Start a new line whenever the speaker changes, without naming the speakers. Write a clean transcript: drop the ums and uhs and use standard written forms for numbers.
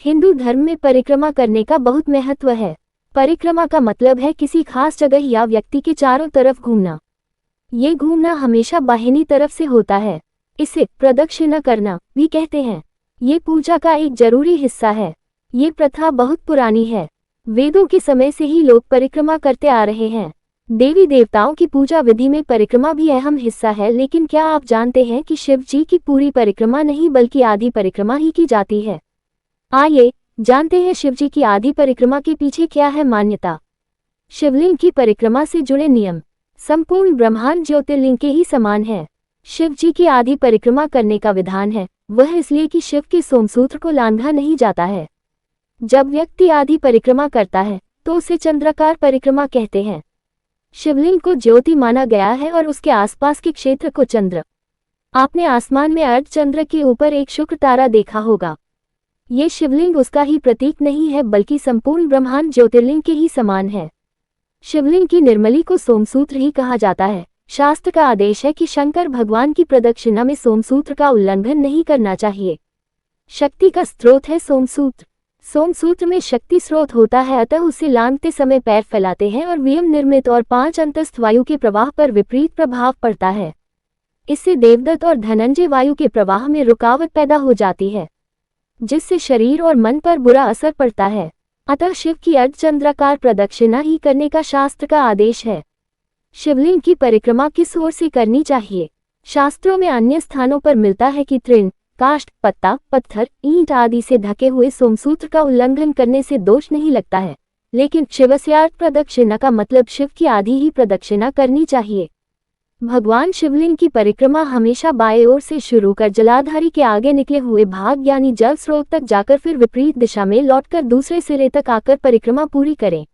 हिंदू धर्म में परिक्रमा करने का बहुत महत्व है। परिक्रमा का मतलब है किसी खास जगह या व्यक्ति के चारों तरफ घूमना। ये घूमना हमेशा बाहिनी तरफ से होता है। इसे प्रदक्षिणा करना भी कहते हैं। ये पूजा का एक जरूरी हिस्सा है। ये प्रथा बहुत पुरानी है। वेदों के समय से ही लोग परिक्रमा करते आ रहे हैं। देवी देवताओं की पूजा विधि में परिक्रमा भी अहम हिस्सा है। लेकिन क्या आप जानते हैं कि शिव जी की पूरी परिक्रमा नहीं बल्कि आधी परिक्रमा ही की जाती है? आइए जानते हैं शिव जी की आधी परिक्रमा के पीछे क्या है मान्यता। शिवलिंग की परिक्रमा से जुड़े नियम। संपूर्ण ब्रह्मांड ज्योतिर्लिंग के ही समान है। शिव जी की आधी परिक्रमा करने का विधान है वह इसलिए कि शिव के सोमसूत्र को लांघा नहीं जाता है। जब व्यक्ति आधी परिक्रमा करता है तो उसे चंद्राकार परिक्रमा कहते हैं। शिवलिंग को ज्योति माना गया है और उसके आसपास के क्षेत्र को चंद्र। आपने आसमान में अर्धचंद्र के ऊपर एक शुक्र तारा देखा होगा। ये शिवलिंग उसका ही प्रतीक नहीं है बल्कि संपूर्ण ब्रह्मांड ज्योतिर्लिंग के ही समान है। शिवलिंग की निर्मली को सोमसूत्र ही कहा जाता है। शास्त्र का आदेश है कि शंकर भगवान की प्रदक्षिणा में सोमसूत्र का उल्लंघन नहीं करना चाहिए। शक्ति का स्रोत है सोमसूत्र। सोमसूत्र में शक्ति स्रोत होता है, अतः उसे लांघते समय पैर फैलाते हैं और व्यम निर्मित और 5 अंतस्थ वायु के प्रवाह पर विपरीत प्रभाव पड़ता है। इससे देवदत्त और धनंजय वायु के प्रवाह में रुकावट पैदा हो जाती है जिससे शरीर और मन पर बुरा असर पड़ता है। अतः शिव की अर्धचंद्राकार प्रदक्षिणा ही करने का शास्त्र का आदेश है। शिवलिंग की परिक्रमा किस ओर से करनी चाहिए? शास्त्रों में अन्य स्थानों पर मिलता है कि तृण, काष्ठ, पत्ता, पत्थर, ईंट आदि से ढके हुए सोमसूत्र का उल्लंघन करने से दोष नहीं लगता है। लेकिन शिवस्यार्थ प्रदक्षिणा का मतलब शिव की आधी ही प्रदक्षिणा करनी चाहिए। भगवान शिवलिंग की परिक्रमा हमेशा बाएं ओर से शुरू कर जलाधारी के आगे निकले हुए भाग यानी जल स्रोत तक जाकर फिर विपरीत दिशा में लौटकर दूसरे सिरे तक आकर परिक्रमा पूरी करें।